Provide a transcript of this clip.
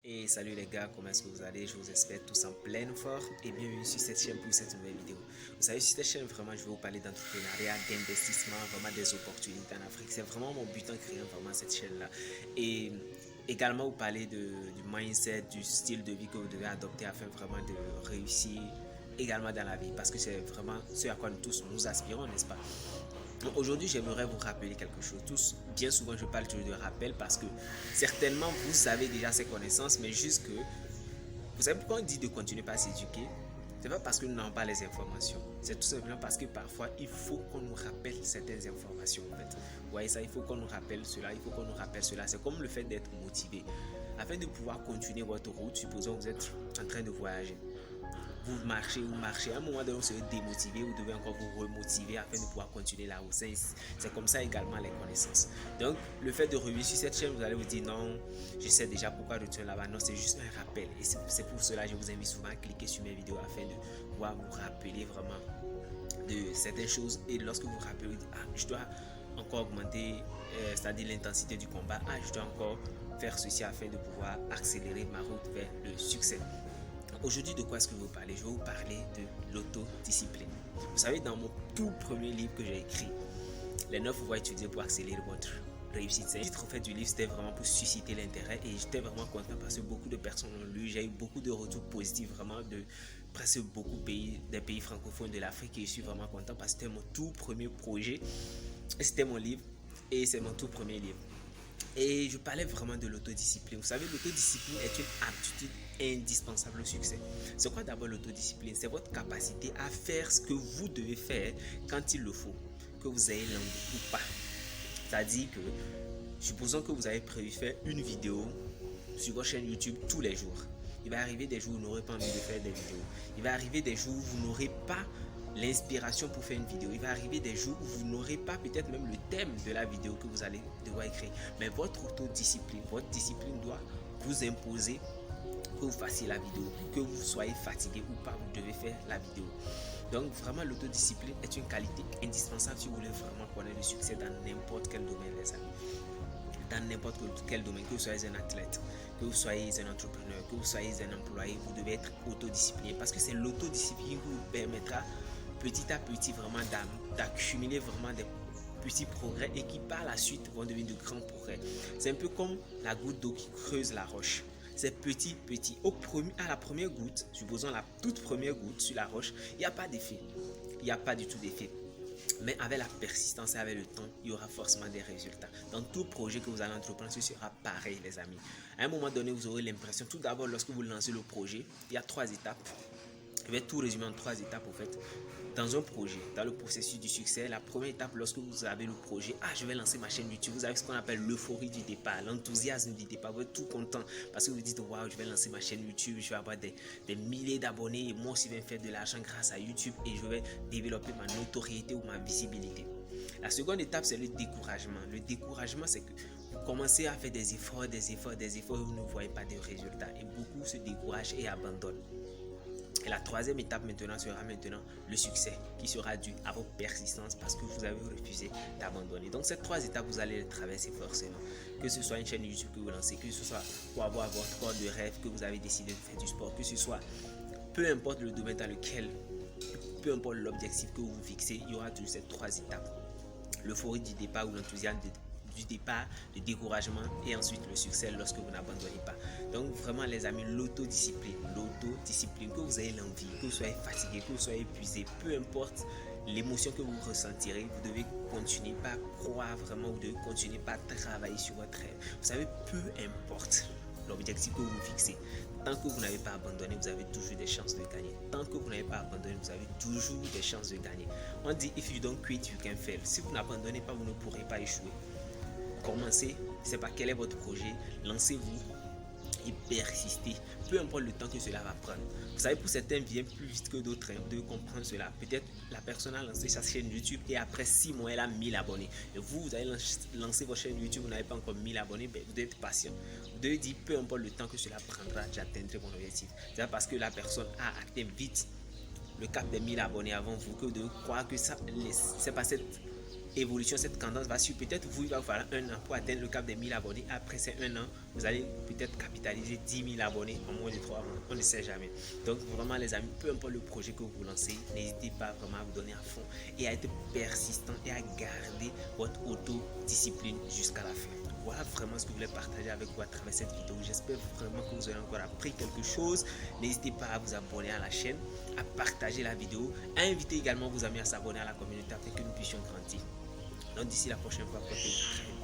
Et salut les gars, comment est-ce que vous allez? Je vous espère tous en pleine forme et bienvenue sur cette chaîne pour cette nouvelle vidéo. Vous savez, sur cette chaîne, vraiment, je vais vous parler d'entrepreneuriat, d'investissement, vraiment des opportunités en Afrique. C'est vraiment mon but en créant vraiment cette chaîne-là. Et également vous parler du mindset, du style de vie que vous devez adopter afin vraiment de réussir également dans la vie. Parce que c'est vraiment ce à quoi nous tous nous aspirons, n'est-ce pas? Aujourd'hui, j'aimerais vous rappeler quelque chose. Tous, bien souvent, je parle toujours de rappel parce que certainement vous avez déjà ces connaissances, mais juste que vous savez pourquoi on dit de continuer par s'éduquer? C'est pas parce que nous n'avons pas les informations. C'est tout simplement parce que parfois il faut qu'on nous rappelle certaines informations en fait. Vous voyez ça, il faut qu'on nous rappelle cela, il faut qu'on nous rappelle cela. C'est comme le fait d'être motivé. Afin de pouvoir continuer votre route, supposons que vous êtes en train de voyager. Vous marchez, à un moment donné, vous serez démotivé, vous devez encore vous remotiver afin de pouvoir continuer la route. C'est comme ça également les connaissances. Donc, le fait de revenir sur cette chaîne, vous allez vous dire non, je sais déjà pourquoi je tiens là-bas. Non, c'est juste un rappel. Et c'est pour cela que je vous invite souvent à cliquer sur mes vidéos afin de pouvoir vous rappeler vraiment de certaines choses. Et lorsque vous vous rappelez, vous dites, ah, je dois encore augmenter, c'est-à-dire l'intensité du combat. Ah, je dois encore faire ceci afin de pouvoir accélérer ma route vers le succès. Aujourd'hui, de quoi est-ce que je vais vous parler? Je vais vous parler de l'autodiscipline. Vous savez, dans mon tout premier livre que j'ai écrit, les 9 voies utilisées pour accélérer votre réussite. C'est le titre en fait, du livre, c'était vraiment pour susciter l'intérêt et j'étais vraiment content parce que beaucoup de personnes l'ont lu. J'ai eu beaucoup de retours positifs vraiment de presque beaucoup des pays francophones de l'Afrique et je suis vraiment content parce que c'était mon tout premier projet. C'était mon livre et c'est mon tout premier livre. Et je parlais vraiment de l'autodiscipline. Vous savez, l'autodiscipline est une aptitude indispensable au succès. C'est quoi d'abord l'autodiscipline? C'est votre capacité à faire ce que vous devez faire quand il le faut, que vous ayez l'envie ou pas. C'est-à-dire que, supposons que vous avez prévu faire une vidéo sur votre chaîne YouTube tous les jours. Il va arriver des jours où vous n'aurez pas envie de faire des vidéos. Il va arriver des jours où vous n'aurez pas l'inspiration pour faire une vidéo. Il va arriver des jours où vous n'aurez pas peut-être même le thème de la vidéo que vous allez devoir écrire. Mais votre autodiscipline, votre discipline doit vous imposer que vous fassiez la vidéo, que vous soyez fatigué ou pas, vous devez faire la vidéo. Donc vraiment l'autodiscipline est une qualité indispensable si vous voulez vraiment connaître le succès dans n'importe quel domaine, les amis. Dans n'importe quel domaine, que vous soyez un athlète, que vous soyez un entrepreneur, que vous soyez un employé, vous devez être autodiscipliné parce que c'est l'autodiscipline qui vous permettra petit à petit vraiment d'accumuler vraiment des petits progrès et qui par la suite vont devenir de grands progrès. C'est un peu comme la goutte d'eau qui creuse la roche. C'est petit. À la première goutte, supposons la toute première goutte sur la roche, il n'y a pas d'effet. Il n'y a pas du tout d'effet. Mais avec la persistance et avec le temps, il y aura forcément des résultats. Dans tout projet que vous allez entreprendre, ce sera pareil, les amis. À un moment donné, vous aurez l'impression, tout d'abord, lorsque vous lancez le projet, il y a 3 étapes. Je vais tout résumer en 3 étapes, en fait. Dans un projet, dans le processus du succès, la première étape, lorsque vous avez le projet, je vais lancer ma chaîne YouTube, vous avez ce qu'on appelle l'euphorie du départ, l'enthousiasme du départ, vous êtes tout content parce que vous dites, waouh, je vais lancer ma chaîne YouTube, je vais avoir des milliers d'abonnés et moi aussi je vais faire de l'argent grâce à YouTube et je vais développer ma notoriété ou ma visibilité. La seconde étape, c'est le découragement. Le découragement, c'est que vous commencez à faire des efforts et vous ne voyez pas de résultats et beaucoup se découragent et abandonnent. Et la troisième étape maintenant sera le succès qui sera dû à votre persistance parce que vous avez refusé d'abandonner. Donc ces 3 étapes, vous allez les traverser forcément. Que ce soit une chaîne YouTube que vous lancez, que ce soit pour avoir votre corps de rêve, que vous avez décidé de faire du sport, que ce soit peu importe le domaine dans lequel, peu importe l'objectif que vous vous fixez, il y aura toujours ces 3 étapes. L'euphorie du départ ou l'enthousiasme du départ, le découragement et ensuite le succès lorsque vous n'abandonnez pas. Donc vraiment les amis, l'autodiscipline, que vous ayez l'envie, que vous soyez fatigué, que vous soyez épuisé, peu importe l'émotion que vous ressentirez, vous devez continuer par croire vraiment, vous devez continuer par travailler sur votre rêve. Vous savez, peu importe l'objectif que vous fixez, tant que vous n'avez pas abandonné, vous avez toujours des chances de gagner. Tant que vous n'avez pas abandonné, vous avez toujours des chances de gagner. On dit if you don't quit, you can fail. Si vous n'abandonnez pas, vous ne pourrez pas échouer. Commencez, je ne sais pas quel est votre projet, lancez-vous et persistez, peu importe le temps que cela va prendre. Vous savez, pour certains vient plus vite que d'autres, vous devez comprendre cela. Peut-être la personne a lancé sa chaîne YouTube et après 6 mois elle a 1000 abonnés. Et vous avez lancé votre chaîne YouTube, vous n'avez pas encore 1000 abonnés, vous devez être patient. Vous devez dire peu importe le temps que cela prendra, j'atteindrai mon objectif. C'est parce que la personne a atteint vite le cap des 1000 abonnés avant vous que de croire que ça, c'est pas cette évolution, cette tendance va suivre. Peut-être vous, il va vous falloir un an pour atteindre le cap des 1000 abonnés. Après ces un an, vous allez peut-être capitaliser 10 000 abonnés en moins de 3 mois. On ne sait jamais. Donc vraiment les amis, peu importe le projet que vous lancez, n'hésitez pas vraiment à vous donner à fond et à être persistant et à garder votre autodiscipline jusqu'à la fin. Voilà vraiment ce que je voulais partager avec vous à travers cette vidéo. J'espère vraiment que vous aurez encore appris quelque chose. N'hésitez pas à vous abonner à la chaîne, à partager la vidéo, à inviter également vos amis à s'abonner à la communauté afin que nous puissions grandir. Donc d'ici la prochaine fois, portez-vous très bien.